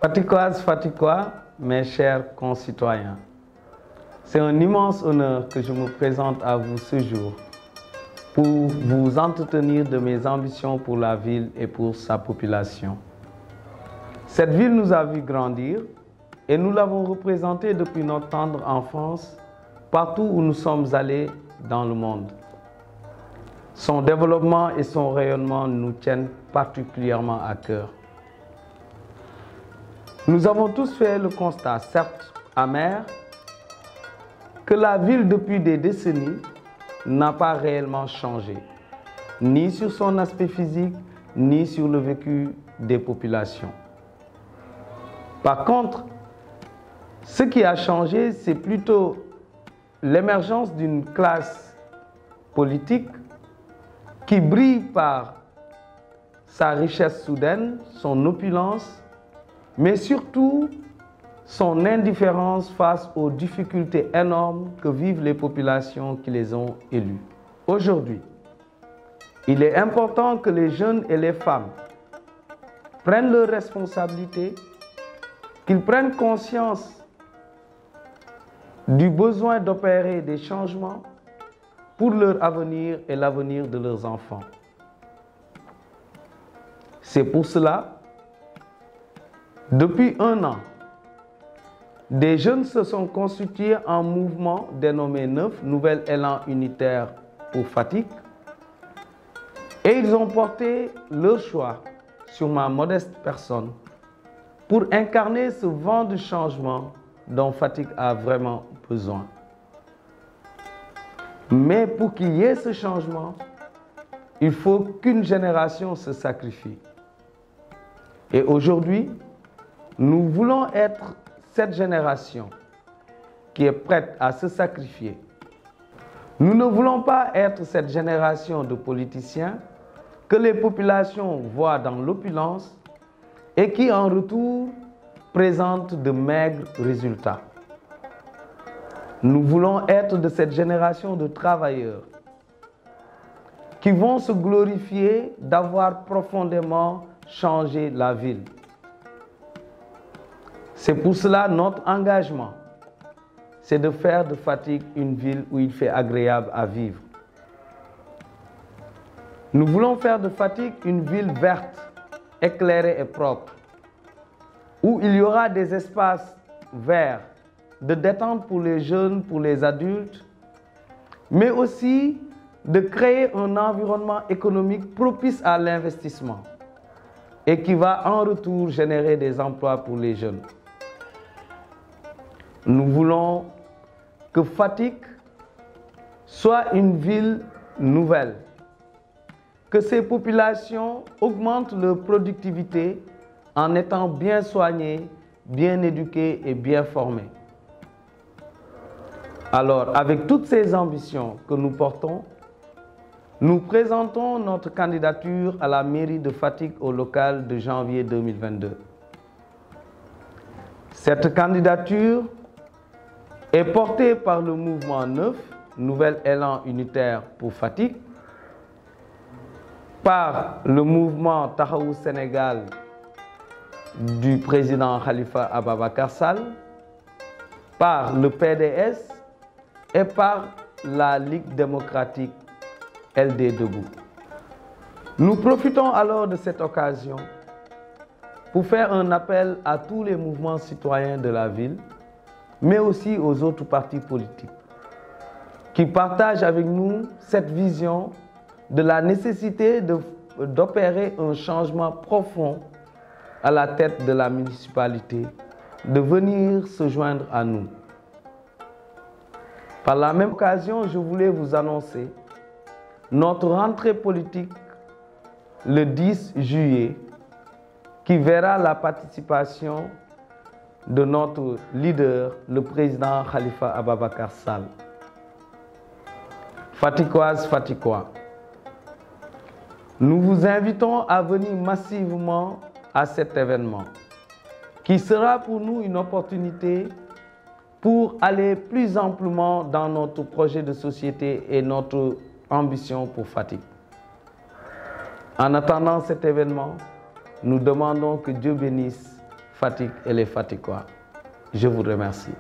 Faticoises, Faticois, mes chers concitoyens, c'est un immense honneur que je me présente à vous ce jour pour vous entretenir de mes ambitions pour la ville et pour sa population. Cette ville nous a vu grandir et nous l'avons représentée depuis notre tendre enfance partout où nous sommes allés dans le monde. Son développement et son rayonnement nous tiennent particulièrement à cœur. Nous avons tous fait le constat, certes amer, que la ville depuis des décennies n'a pas réellement changé, ni sur son aspect physique, ni sur le vécu des populations. Par contre, ce qui a changé, c'est plutôt l'émergence d'une classe politique qui brille par sa richesse soudaine, son opulence, mais surtout son indifférence face aux difficultés énormes que vivent les populations qui les ont élus. Aujourd'hui, il est important que les jeunes et les femmes prennent leurs responsabilités, qu'ils prennent conscience du besoin d'opérer des changements pour leur avenir et l'avenir de leurs enfants. C'est pour cela, depuis un an, des jeunes se sont constitués en mouvement dénommé Neuf, Nouvel Élan Unitaire pour Fatick, et ils ont porté leur choix sur ma modeste personne pour incarner ce vent de changement dont Fatick a vraiment besoin. Mais pour qu'il y ait ce changement, il faut qu'une génération se sacrifie. Et aujourd'hui, nous voulons être cette génération qui est prête à se sacrifier. Nous ne voulons pas être cette génération de politiciens que les populations voient dans l'opulence et qui en retour présentent de maigres résultats. Nous voulons être de cette génération de travailleurs qui vont se glorifier d'avoir profondément changé la ville. C'est pour cela notre engagement, c'est de faire de Fatick une ville où il fait agréable à vivre. Nous voulons faire de Fatick une ville verte, éclairée et propre, où il y aura des espaces verts, de détente pour les jeunes, pour les adultes, mais aussi de créer un environnement économique propice à l'investissement et qui va en retour générer des emplois pour les jeunes. Nous voulons que Fatick soit une ville nouvelle, que ses populations augmentent leur productivité en étant bien soignées, bien éduquées et bien formées. Alors, avec toutes ces ambitions que nous portons, nous présentons notre candidature à la mairie de Fatick au local de janvier 2022. Cette candidature est portée par le mouvement Neuf, Nouvel Élan Unitaire pour Fatick, par le mouvement Taxawu Sénégal du président Khalifa Ababacar Sall, par le PDS et par la Ligue démocratique LD Debout. Nous profitons alors de cette occasion pour faire un appel à tous les mouvements citoyens de la ville, mais aussi aux autres partis politiques, qui partagent avec nous cette vision de la nécessité d'opérer un changement profond à la tête de la municipalité, de venir se joindre à nous. Par la même occasion, je voulais vous annoncer notre rentrée politique le 10 juillet, qui verra la participation de notre leader, le président Khalifa Ababacar Sall. Fatickoises, Fatickois, nous vous invitons à venir massivement à cet événement, qui sera pour nous une opportunité pour aller plus amplement dans notre projet de société et notre ambition pour Fatick. En attendant cet événement, nous demandons que Dieu bénisse Fatick et les Fatickois. Je vous remercie.